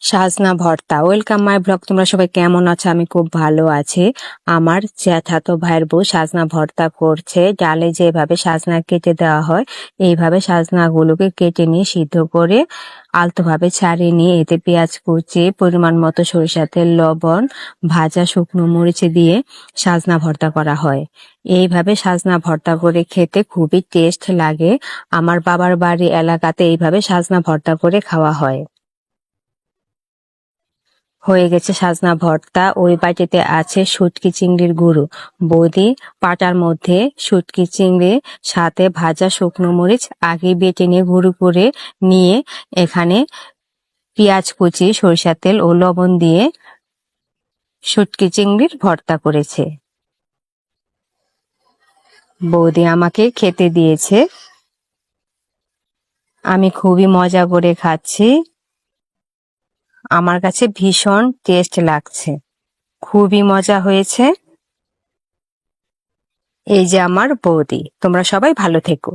সাজনা ভর্তা। Welcome my blog. তোমরা সবাই কেমন আছো? আমি খুব ভালো আছি। আমার জ্যাঠাতো ভাইয়ের বউ সাজনা ভর্তা করছে। ডালে যেভাবে সাজনা কেটে দেওয়া হয় এইভাবে সাজনাগুলোকে কেটে নিয়ে সিদ্ধ করে আলতোভাবে ছাড়িয়ে নিয়ে এতে পেঁয়াজ কুচি, পরিমাণ মতো সরিষার তেল, লবণ, ভাজা শুকনো মরিচ দিয়ে সাজনা ভর্তা করা হয়। এইভাবে সাজনা ভর্তা করে খেতে খুবই টেস্ট লাগে। আমার বাবার বাড়ি এলাকাতে এইভাবে সাজনা ভর্তা করে খাওয়া হয়। হয়ে গেছে সাজনা ভর্তা। ওই বাটিতে আছে শুটকি চিংড়ির গুঁড়ো। বৌদি পাটার মধ্যে শুটকি চিংড়ি সাথে ভাজা শুকনো মরিচ আগে বেটে নিয়ে গুঁড়ো করে নিয়ে এখানে পেঁয়াজ কুচি, সরিষার তেল ও লবণ দিয়ে শুটকি চিংড়ির ভর্তা করেছে। বৌদি আমাকে খেতে দিয়েছে। আমি খুবই মজা করে খাচ্ছি। আমার কাছে ভীষণ টেস্ট লাগছে। খুবই মজা হয়েছে। এই যে আমার বৌদি। তোমরা সবাই ভালো থেকো।